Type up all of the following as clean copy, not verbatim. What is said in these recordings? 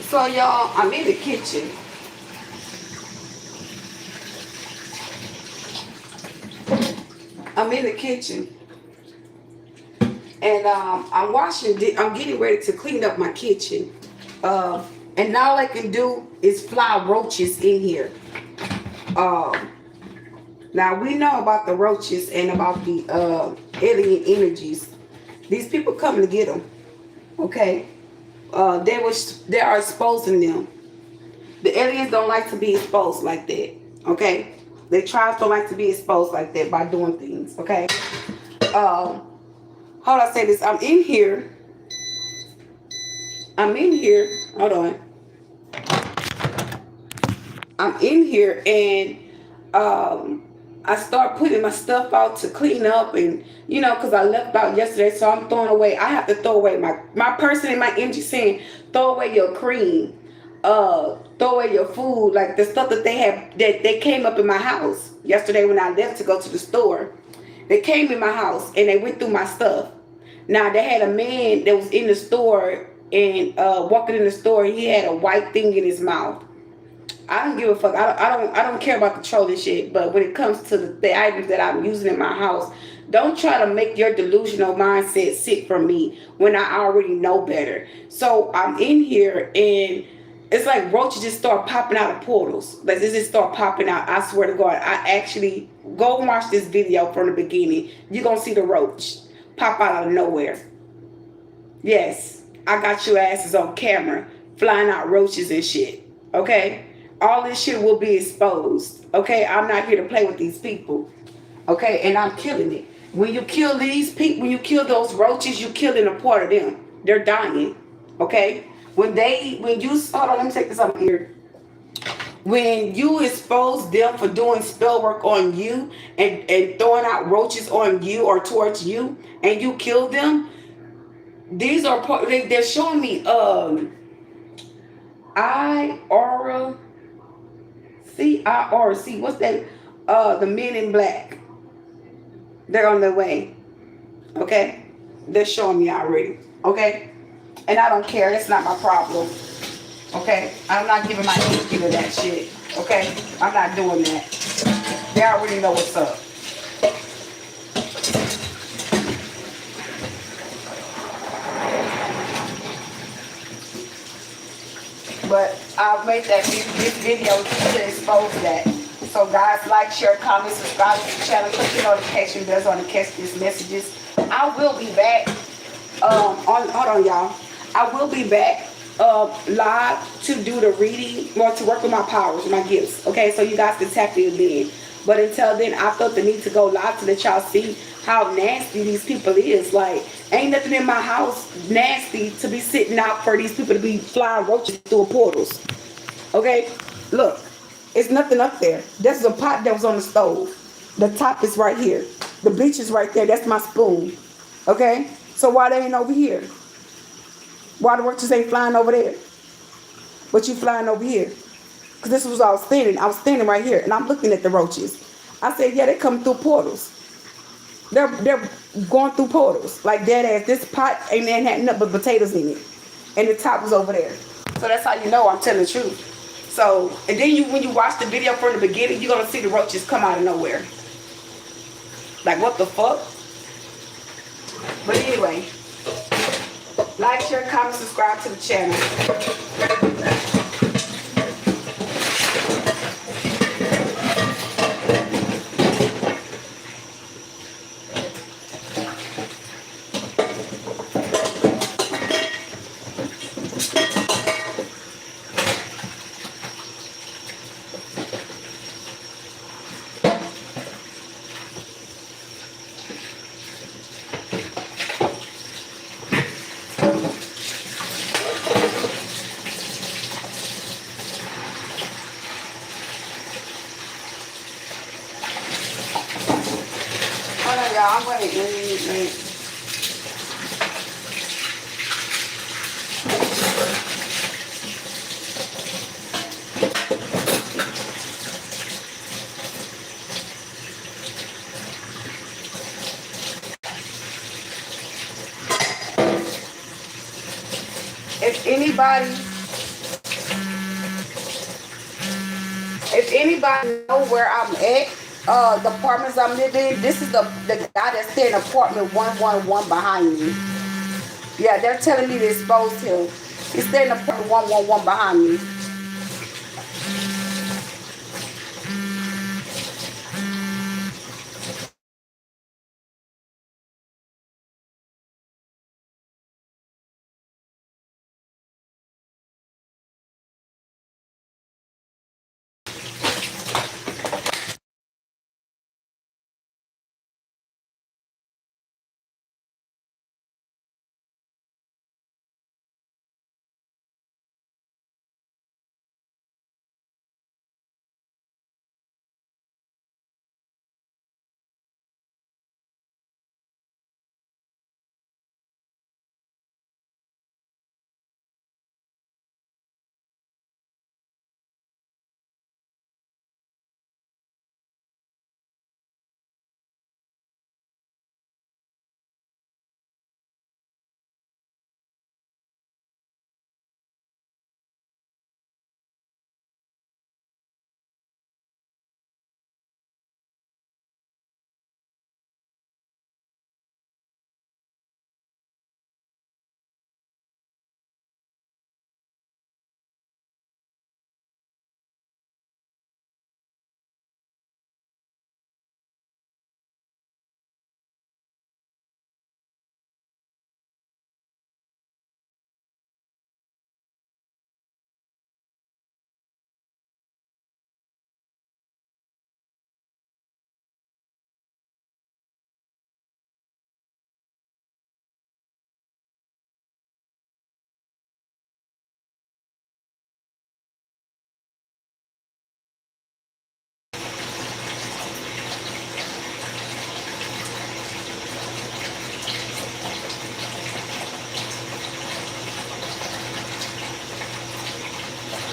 So y'all, I'm in the kitchen. I'm in the kitchen. And I'm washing, I'm getting ready to clean up my kitchen. And all I can do is fly roaches in here. Um, Now we know about the roaches and about the alien energies. These people come to get them. Okay, they are exposing them. The aliens don't like to be exposed like that. Okay, the tribes don't like to be exposed like that by doing things. Okay, um, how do I say this? I'm in here. I'm in here. Hold on. I'm in here and I start putting my stuff out to clean up and because I left out yesterday, so I'm throwing away. I have to throw away my person in my energy saying throw away your cream, throw away your food, like the stuff that they came up in my house yesterday when I left to go to the store. They came in my house and they went through my stuff. Now they had a man that was in the store and walking in the store. He had a white thing in his mouth. I don't give a fuck. I don't care about controlling shit. But when it comes to the items that I'm using in my house, don't try to make your delusional mindset sit for me when I already know better. So I'm in here and it's like roaches just start popping out of portals. Like they just start popping out. I swear to God, I actually go and watch this video from the beginning. You're gonna see the roach pop out of nowhere. Yes, I got your asses on camera flying out roaches and shit. Okay? All this shit will be exposed. Okay? I'm not here to play with these people. Okay? And I'm killing it. When you kill these people, when you kill those roaches, you're killing a part of them. They're dying. Okay? When you, hold on, let me take this up here. When you expose them for doing spell work on you and throwing out roaches on you or towards you, and you kill them, these are they're showing me CIRC. What's that? The Men in Black. They're on their way. Okay? They're showing me already. Okay? And I don't care. That's not my problem. Okay? I'm not giving my energy to that shit. Okay? I'm not doing that. They already know what's up. But I've made this video to expose that. So guys, like, share, comment, subscribe to the channel, click the notification bells on to catch these messages. I will be back. Hold on, y'all. I will be back live to do the reading, or to work with my powers, my gifts. Okay, so you guys can tap in then. But until then, I felt the need to go live to let y'all see how nasty these people is. Like, ain't nothing in my house nasty to be sitting out for these people to be flying roaches through portals. Okay? Look, it's nothing up there. This is a pot that was on the stove. The top is right here. The bleach is right there. That's my spoon. Okay? So why they ain't over here? Why the roaches ain't flying over there? But you flying over here? Because this was I was standing. I was standing right here, and I'm looking at the roaches. I said, yeah, they come through portals. They're going through portals. Like dead ass. This pot ain't had nothing but potatoes in it. And the top was over there. So that's how you know I'm telling the truth. So, and then when you watch the video from the beginning, you're going to see the roaches come out of nowhere. Like, what the fuck? But anyway, like, share, comment, subscribe to the channel. I'm going to eat. If anybody if anybody know where I'm at, the apartments I'm living in, this is the guy that's staying in apartment 111 behind me. Yeah, they're telling me to expose him. He's staying in apartment 111 behind me.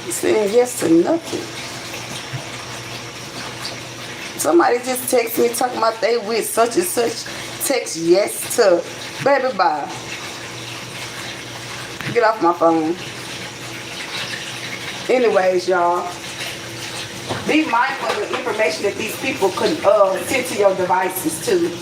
He's saying yes to nothing. Somebody just text me talking about they with such and such. Text yes to. Baby, bye. Get off my phone. Anyways, y'all, be mindful of the information that these people could send to your devices too.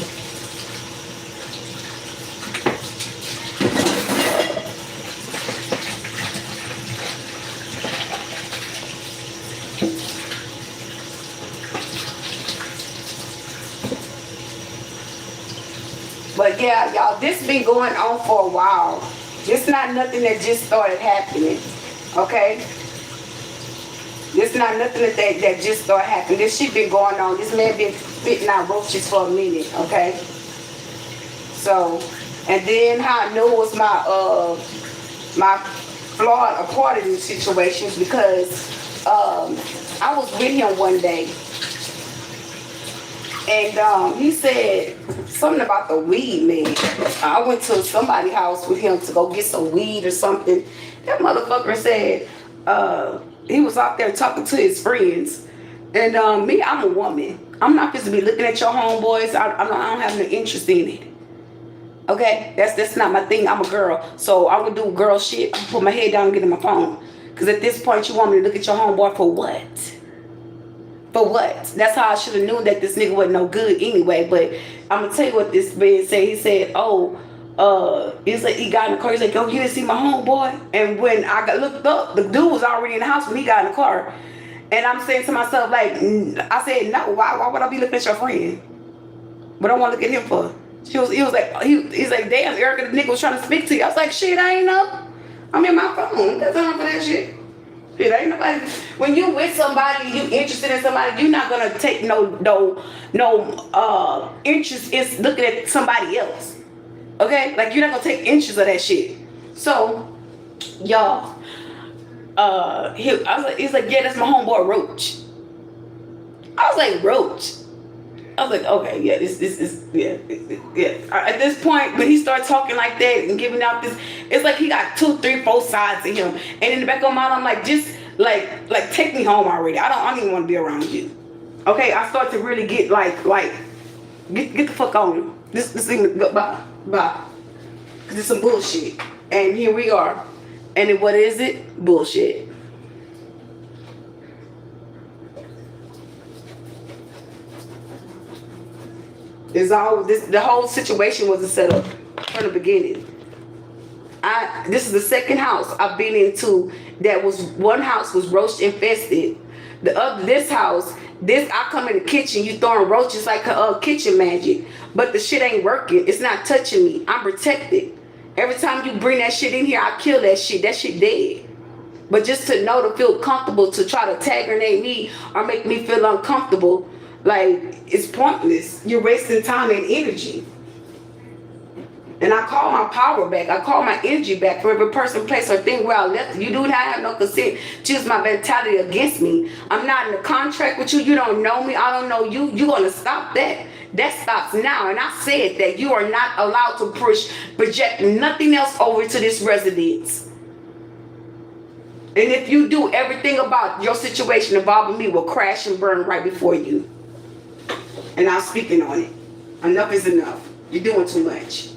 But yeah, y'all, this been going on for a while. This not nothing that just started happening. Okay? This not nothing that just started happening. This shit been going on. This man been spitting out roaches for a minute. Okay? So, and then how I knew it was my flawed part of these situations because I was with him one day. And he said something about the weed man. I went to somebody's house with him to go get some weed or something. That motherfucker said he was out there talking to his friends. And me, I'm a woman. I'm not supposed to be looking at your homeboys. I don't have no interest in it. Okay? That's not my thing. I'm a girl. So I would do girl shit. I put my head down and get in my phone. Because at this point, you want me to look at your homeboy for what? For what? That's how I should have known that this nigga wasn't no good anyway. But I'm gonna tell you what this man said. He said, he's like, he got in the car. He's like, oh, you didn't see my homeboy? And when I got looked up, the dude was already in the house when he got in the car. And I'm saying to myself, like, I said, no, why would I be looking at your friend? What I want to look at him for? He was like, he's like, damn, Erica, the nigga was trying to speak to you. I was like, shit, I ain't know. I'm in my phone. That's time for that shit. Shit, ain't nobody. When you with somebody, you interested in somebody, you're not gonna take no interest in looking at somebody else. Okay, like you're not gonna take interest of that shit. So, y'all, he's like, yeah, that's my homeboy Roach. I was like, Roach. I was like, okay, yeah, this is, yeah. At this point, when he started talking like that and giving out this, it's like he got 2, 3, 4 sides to him. And in the back of my mind, I'm like, just like take me home already. I don't even want to be around you. Okay, I start to really get get the fuck on. This thing, bye. Cause it's some bullshit. And here we are. And then what is it? Bullshit. It's all this. The whole situation was a setup from the beginning. This is the second house I've been into that was one house was roach infested. This house, this I come in the kitchen, you throwing roaches like kitchen magic, but the shit ain't working. It's not touching me. I'm protected. Every time you bring that shit in here, I kill that shit. That shit dead. But just to know, to feel comfortable, to try to antagonate me or make me feel uncomfortable, like, it's pointless. You're wasting time and energy. And I call my power back. I call my energy back for every person, place, or thing where I left. You do not have no consent to use my mentality against me. I'm not in a contract with you. You don't know me. I don't know you. You're going to stop that. That stops now. And I said that you are not allowed to project nothing else over to this residence. And if you do, everything about your situation involving me will crash and burn right before you. And I'm speaking on it. Enough is enough. You're doing too much.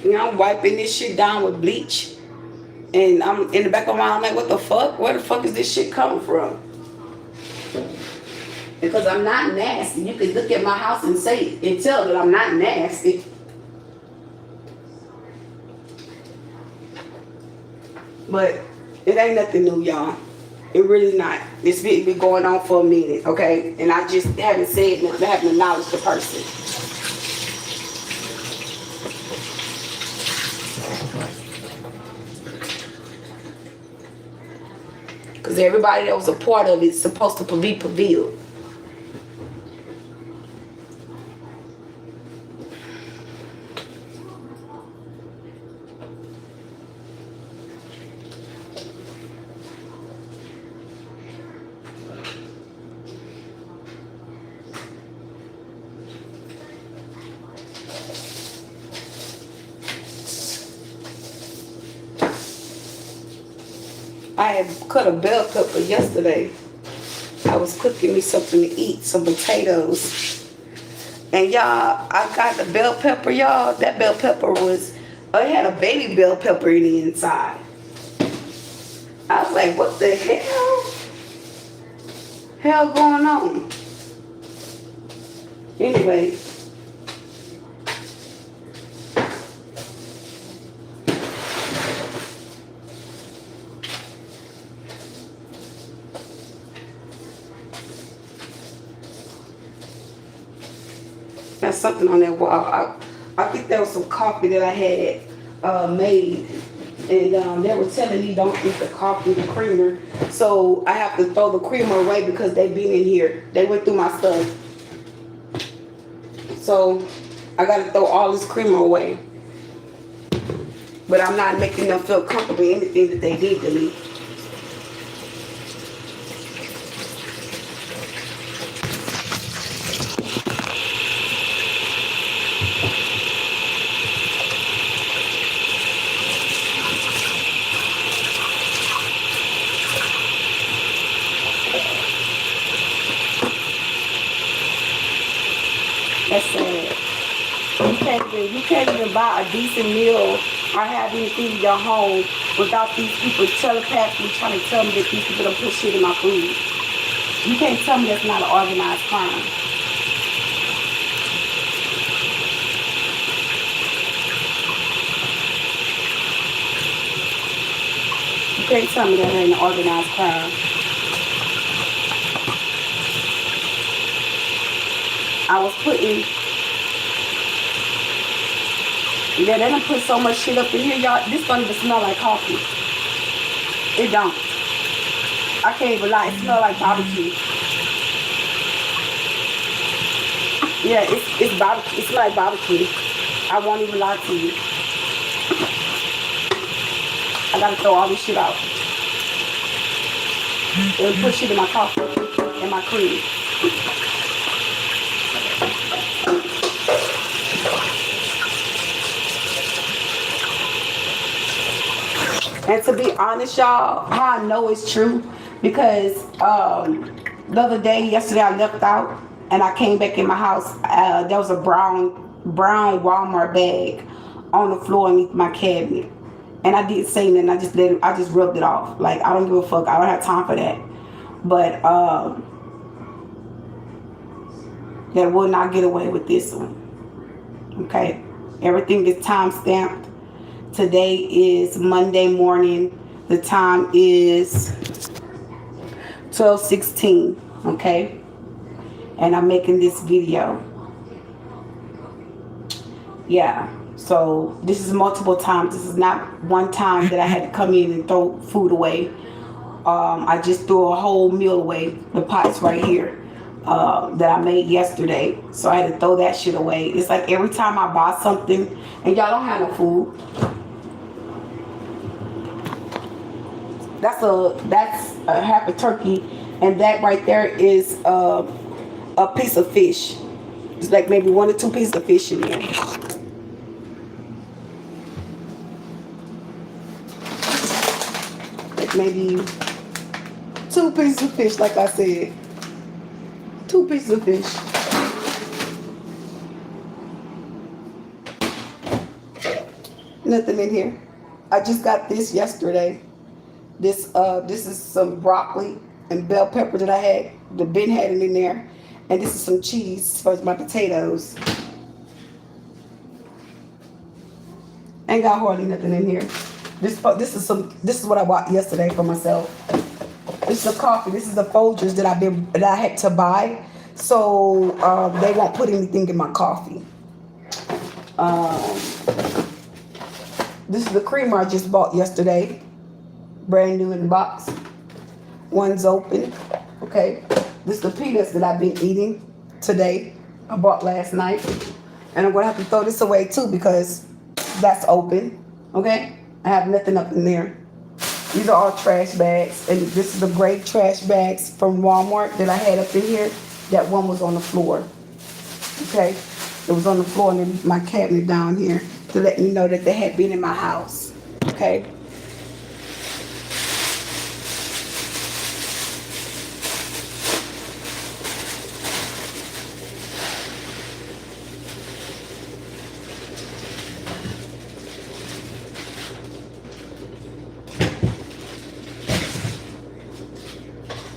You know, I'm wiping this shit down with bleach. And I'm in the back of my mind, I'm like, what the fuck? Where the fuck is this shit coming from? Because I'm not nasty. You can look at my house and say and tell that I'm not nasty. But it ain't nothing new, y'all. It really not. It's been going on for a minute, okay? And I just haven't said nothing. I haven't acknowledged the person. Because everybody that was a part of it is supposed to be revealed. I had cut a bell pepper yesterday. I was cooking me something to eat, some potatoes. And y'all, I got the bell pepper, y'all. That bell pepper was, it had a baby bell pepper in the inside. I was like, what the hell going on? Anyway. There's something on that wall. I think there was some coffee that I had made. And they were telling me don't eat the coffee, the creamer. So I have to throw the creamer away because they've been in here. They went through my stuff. So I got to throw all this creamer away. But I'm not making them feel comfortable in anything that they did to me. That's sad. You can't even buy a decent meal or have anything in your home without these people telepathically trying to tell me that these people don't put shit in my food. You can't tell me that's not an organized crime. You can't tell me that ain't an organized crime. I was putting, yeah, they done put so much shit up in here, y'all. This don't even smell like coffee. It don't. I can't even lie. It smells like barbecue. Yeah, it's barbecue. It smells like barbecue. I won't even lie to you. I gotta throw all this shit out. And put shit in my coffee and my cream. And to be honest, y'all, how I know it's true, because the other day, yesterday, I left out and I came back in my house. There was a brown Walmart bag on the floor underneath my cabinet, and I didn't say nothing. I just let it, I just rubbed it off. Like, I don't give a fuck. I don't have time for that. But that will not get away with this one. Okay, everything is time stamped. Today is Monday morning. The time is 12:16. Okay, and I'm making this video. Yeah, so this is multiple times. This is not one time that I had to come in and throw food away. I just threw a whole meal away. The pot's right here. That I made yesterday, so I had to throw that shit away. It's like every time I buy something, and y'all don't have no food. That's a half a turkey, and that right there is a piece of fish. It's like maybe 1 or 2 pieces of fish in there. Like maybe 2 pieces of fish, like I said. 2 pieces of fish. Nothing in here. I just got this yesterday. This is some broccoli and bell pepper that I had. The bin had it in there, and this is some cheese for my potatoes. Ain't got hardly nothing in here. This is what I bought yesterday for myself. This is the coffee. This is the Folgers that I had to buy, so they won't put anything in my coffee. This is the creamer I just bought yesterday, brand new in the box. One's open. Okay. This is the peanuts that I've been eating today. I bought last night, and I'm gonna have to throw this away too because that's open. Okay. I have nothing up in there. These are all trash bags, and this is the gray trash bags from Walmart that I had up in here. That one was on the floor. Okay, it was on the floor in my cabinet down here to let me know that they had been in my house. Okay.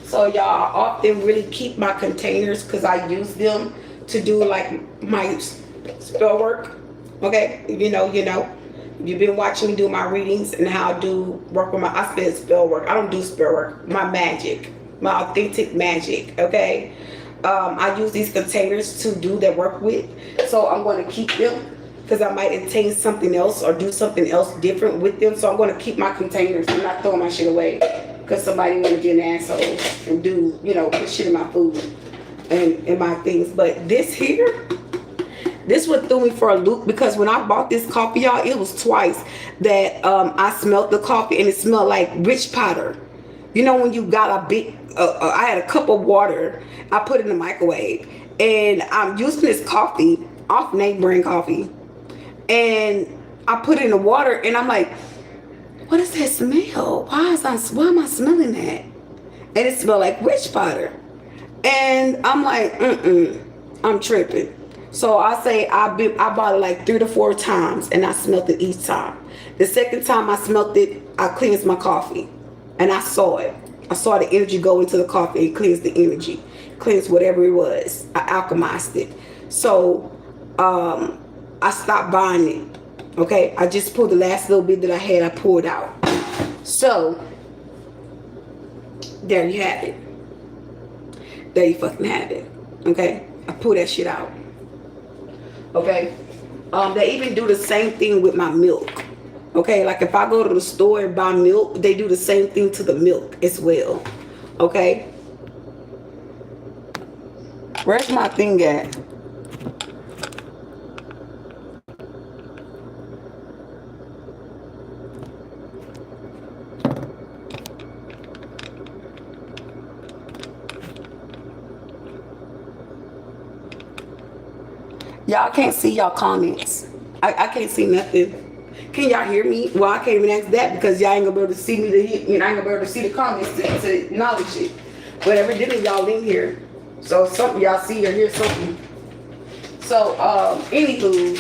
So y'all, I often really keep my containers because I use them to do like my spell work. Okay, you know. You've been watching me do my readings and how I do work with I spell work. I don't do spell work. My magic, my authentic magic. Okay, I use these containers to do that work with. So I'm going to keep them because I might attain something else or do something else different with them. So I'm going to keep my containers. I'm not throwing my shit away because somebody want to get an asshole and do, put shit in my food and in my things. But this here, this what threw me for a loop, because when I bought this coffee, y'all, it was twice that I smelled the coffee and it smelled like witch powder. You know, when you got a big, I had a cup of water, I put it in the microwave, and I'm using this coffee, off name brand coffee, and I put it in the water, and I'm like, what is that smell? Why am I smelling that? And it smelled like witch powder. And I'm like, I'm tripping. So I say I bought it like 3 to 4 times, and I smelled it each time. The second time I smelled it, I cleansed my coffee, and I saw it. I saw the energy go into the coffee and cleanse the energy, cleanse whatever it was. I alchemized it. So I stopped buying it. Okay, I just pulled the last little bit that I had. I poured out. So there you have it. There you fucking have it. Okay, I pulled that shit out. Okay, they even do the same thing with my milk. Okay, like if I go to the store and buy milk, they do the same thing to the milk as well. Okay, where's my thing at? Y'all can't see y'all comments. I can't see nothing. Can y'all hear me? Well, I can't even ask that because y'all ain't gonna be able to see me to hit, I ain't gonna be able to see the comments to acknowledge it. But evidently y'all in here. So something y'all see or hear something. So anywho,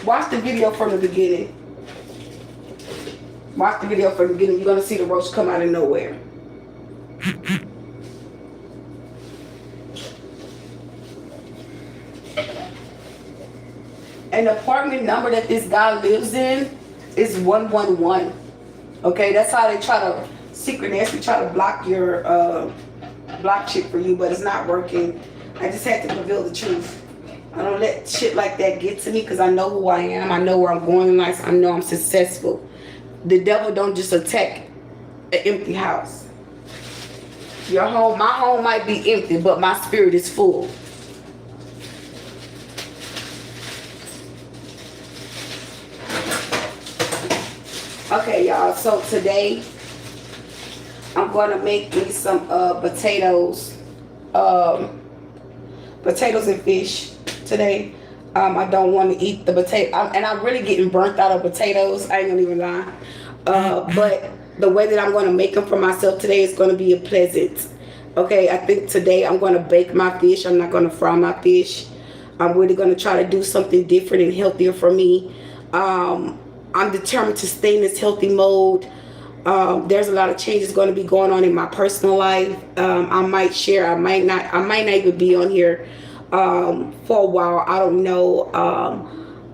watch the video from the beginning. Watch the video from the beginning. You're gonna see the roach come out of nowhere. And the apartment number that this guy lives in is 111. Okay, that's how they try to secretly try to block your block shit for you, but it's not working. I just had to reveal the truth. I don't let shit like that get to me because I know who I am. I know where I'm going in life. I know I'm successful. The devil don't just attack an empty house. Your home, my home might be empty, but my spirit is full. Okay, y'all, so today I'm going to make me some potatoes and fish today. I don't want to eat the potato, and I'm really getting burnt out of potatoes. I ain't gonna even lie. But the way that I'm going to make them for myself today is going to be a pleasant. Okay, I think today I'm going to bake my fish. I'm not going to fry my fish. I'm really going to try to do something different and healthier for me. I'm determined to stay in this healthy mode. There's a lot of changes going to be going on in my personal life. I might share, I might not even be on here for a while. I don't know.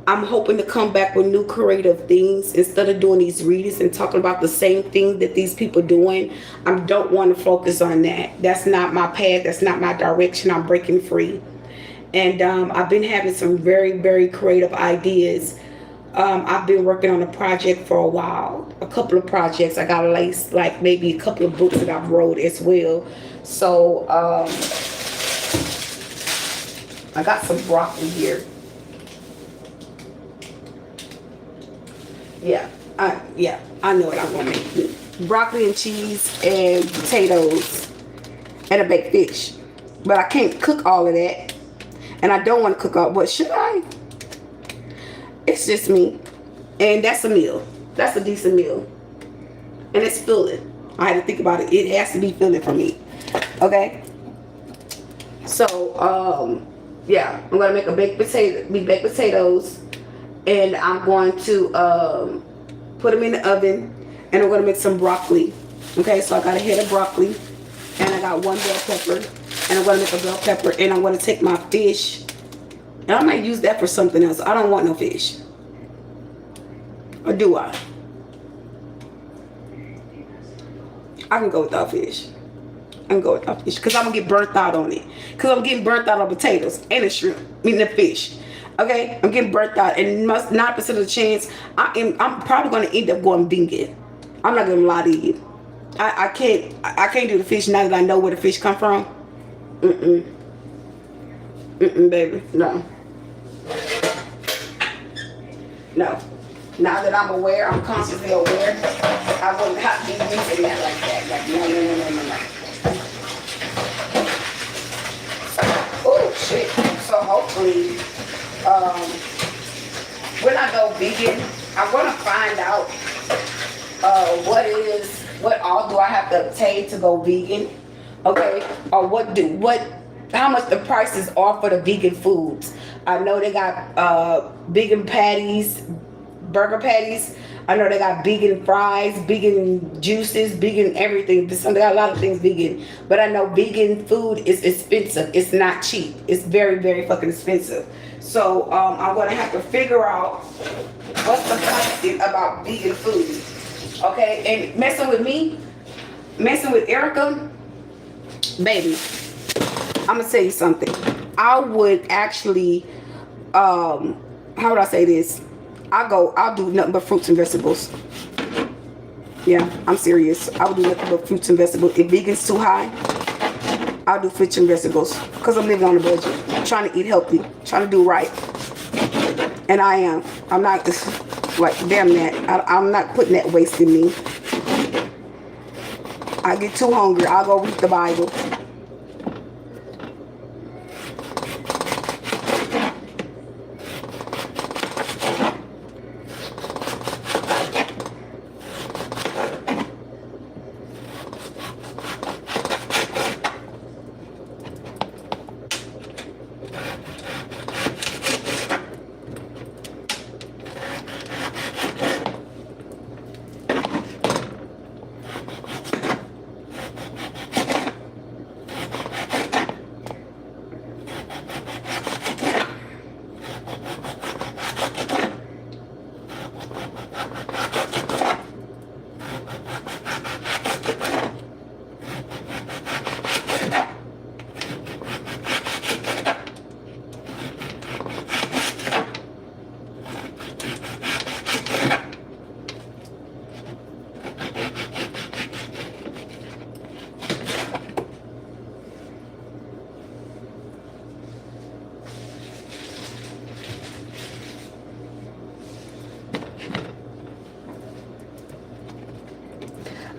I'm hoping to come back with new creative things instead of doing these readings and talking about the same thing that these people doing. I don't want to focus on that. That's not my path. That's not my direction. I'm breaking free. And I've been having some very, very creative ideas. I've been working on a project for a while, a couple of projects. I got like maybe a couple of books that I've wrote as well. So I got some broccoli here. Yeah, I know what I'm gonna make. Broccoli and cheese and potatoes and a baked fish. But I can't cook all of that, and I don't want to cook all. But should I? It's just me. And that's a meal. That's a decent meal. And it's filling. I had to think about it. It has to be filling for me. Okay? So, yeah. I'm going to make baked potatoes. And I'm going to put them in the oven. And I'm going to make some broccoli. Okay? So I got a head of broccoli. And I got one bell pepper. And I'm going to make a bell pepper. And I'm going to take my fish. And I might use that for something else. I don't want no fish. Or do I? I can go without fish. I can go without fish. Because I'm going to get burnt out on it. Because I'm getting burnt out on potatoes. And the shrimp. I mean the fish. Okay? I'm getting burnt out. And 9% of the chance, I'm probably going to end up going vegan. I'm not going to lie to you. I can't do the fish now that I know where the fish come from. Baby. No. No. Now that I'm aware, I'm consciously aware, I wouldn't have to be using that like that. Like, no. Oh, shit. So hopefully, when I go vegan, I'm going to find out what all do I have to obtain to go vegan. Okay? Or how much the prices are for the vegan foods. I know they got vegan patties, burger patties. I know they got vegan fries, vegan juices, vegan everything. They got a lot of things vegan. But I know vegan food is expensive. It's not cheap. It's very, very fucking expensive. So I'm going to have to figure out what's the pricing about vegan food. Okay? And messing with me, messing with Erica, baby, I'm gonna tell you something. I would actually, how would I say this? I'll do nothing but fruits and vegetables. Yeah, I'm serious. I would do nothing but fruits and vegetables. If vegan's too high, I'll do fruits and vegetables. Because I'm living on a budget. I'm trying to eat healthy. Trying to do right. And I am. I'm not, like, damn that. I'm not putting that waste in me. I get too hungry. I'll go read the Bible.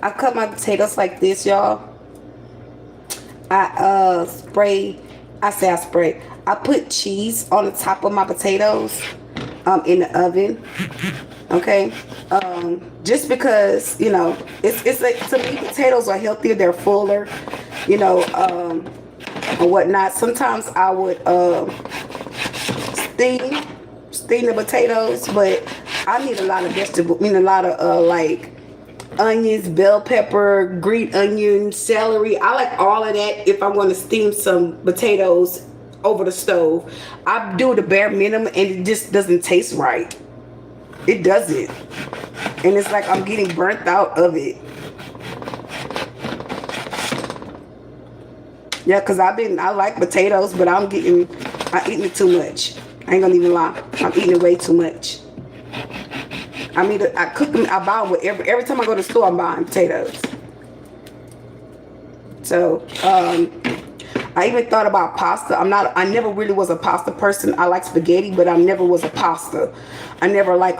I cut my potatoes like this, y'all. I spray. I say I spray. I put cheese on the top of my potatoes in the oven. Okay, just because it's like, to me, potatoes are healthier. They're fuller, you know, or whatnot. Sometimes I would steam the potatoes, but I need a lot of vegetable. I mean, a lot of like onions, bell pepper, green onion, celery. I like all of that if I'm going to steam some potatoes over the stove. I do the bare minimum and it just doesn't taste right. It doesn't. And it's like I'm getting burnt out of it. Yeah, because I like potatoes, but I'm eating it too much. I ain't gonna even lie. I'm eating it way too much. I cook them, I buy them with every time I go to the store, I'm buying potatoes. So, I even thought about pasta. I never really was a pasta person. I like spaghetti, but I never was a pasta. I never like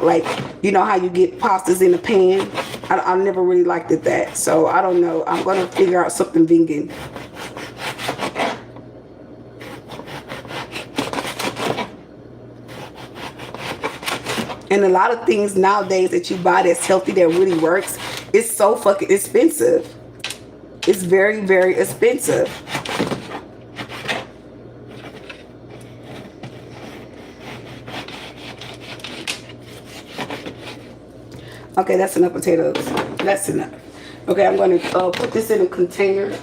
you know how you get pastas in a pan? I never really liked it that. So I don't know. I'm going to figure out something vegan. And a lot of things nowadays that you buy that's healthy, that really works, it's so fucking expensive. It's very, very expensive. Okay, that's enough potatoes. That's enough. Okay, I'm going to put this in a container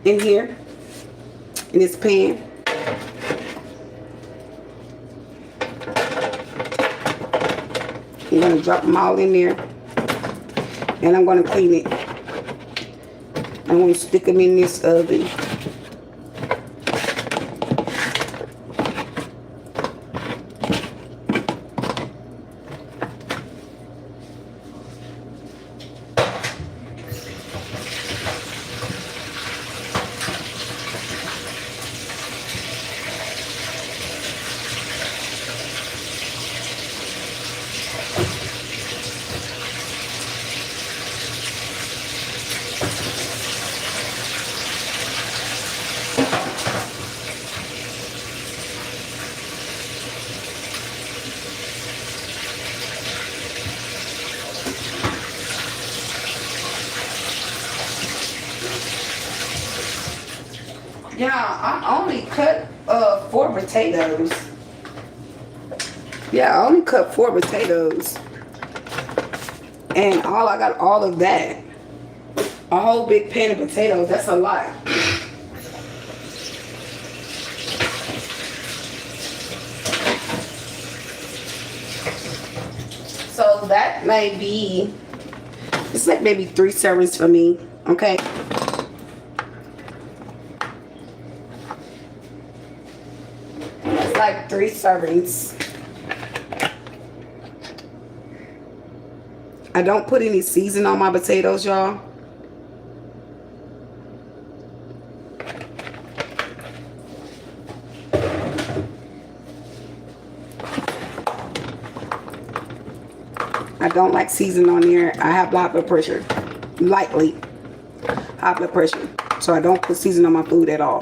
in here, in this pan. I'm going to drop them all in there, and I'm going to clean it. I'm going to stick them in this oven. Yeah, I only cut 4 potatoes. Yeah, I only cut 4 potatoes. And I got all of that. A whole big pan of potatoes. That's a lot. So that may be, it's like maybe 3 servings for me. Okay. Like 3 servings. I don't put any seasoning on my potatoes, y'all. I don't like seasoning on there. I have high blood pressure. Lightly high blood pressure. So I don't put seasoning on my food at all.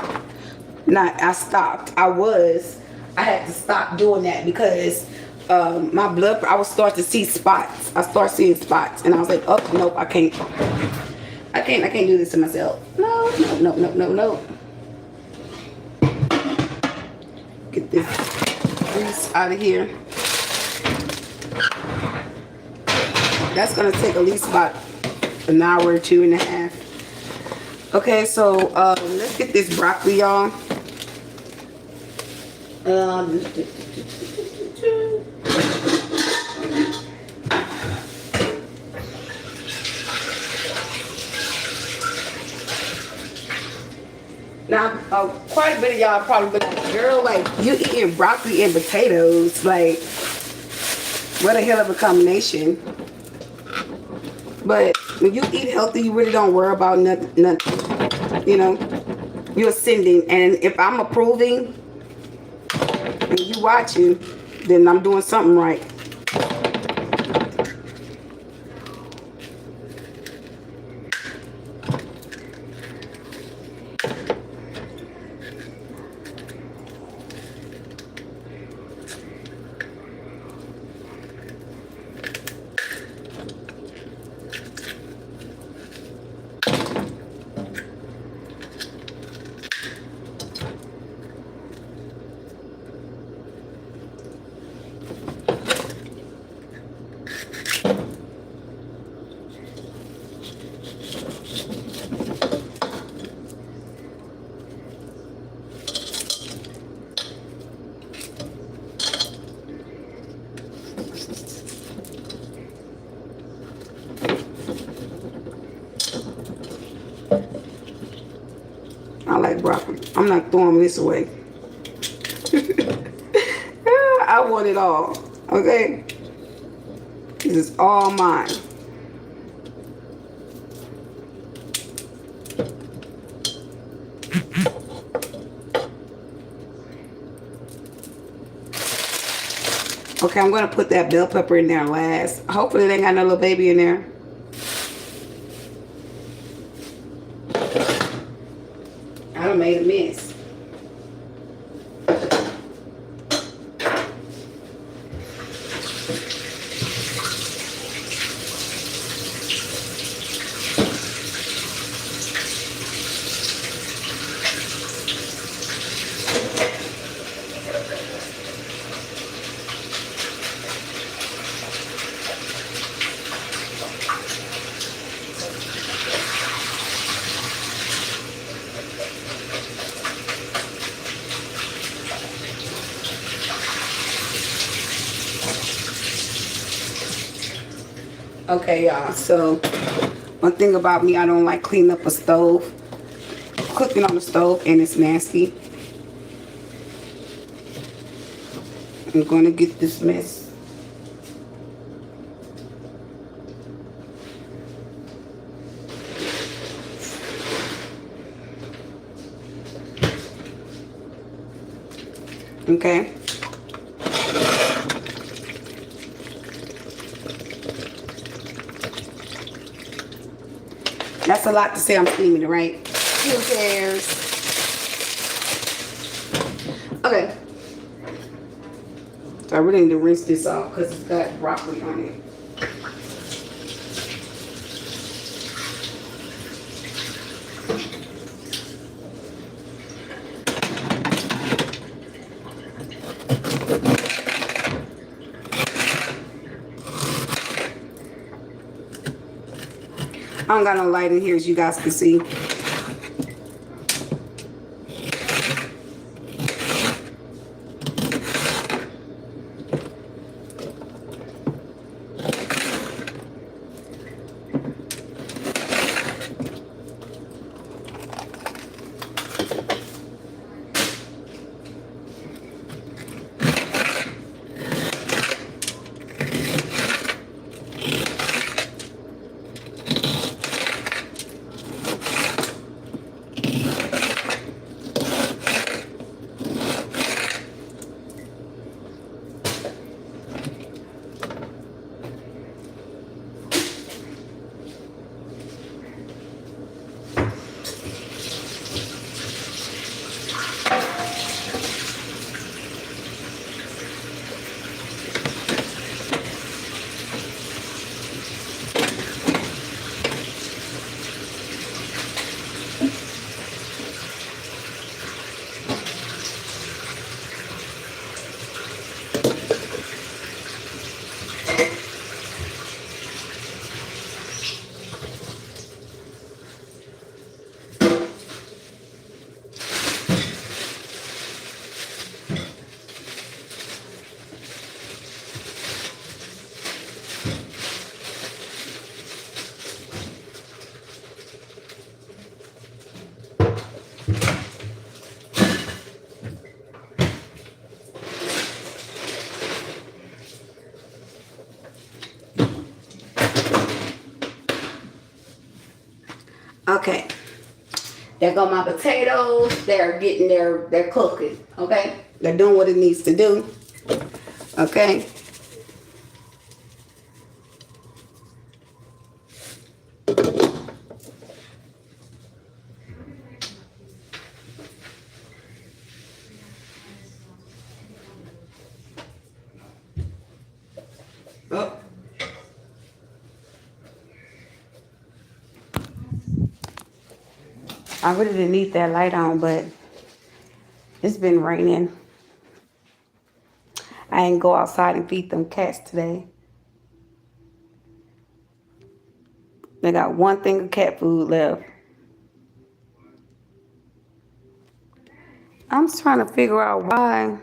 Now, I stopped. I had to stop doing that because my blood, I would start to see spots. I start seeing spots, and I was like, oh nope, I can't do this to myself. No. Get this grease out of here. That's gonna take at least about an hour or 2.5. Okay, so let's get this broccoli, y'all. Now, quite a bit of y'all probably be like, girl, like, you eating broccoli and potatoes. Like, what a hell of a combination. But when you eat healthy, you really don't worry about nothing. You know, you're ascending. And if I'm approving and you watching, then I'm doing something right. I like broccoli. I'm not throwing this away. I want it all. Okay? This is all mine. Okay, I'm gonna put that bell pepper in there last. Hopefully they ain't got no little baby in there. I done made a mess. Okay, y'all, so one thing about me, I don't like cleaning up a stove, cooking on the stove, and it's nasty. I'm gonna get this mess. Okay. That's a lot to say I'm steaming it, right? Who cares? Okay. So I really need to rinse this off because it's got broccoli on it. I don't got no light in here as you guys can see. Okay. There go my potatoes. They're getting they're cooking. Okay. They're doing what it needs to do. Okay. Oh. I really didn't need that light on, but it's been raining. I ain't go outside and feed them cats today. They got one thing of cat food left. I'm just trying to figure out why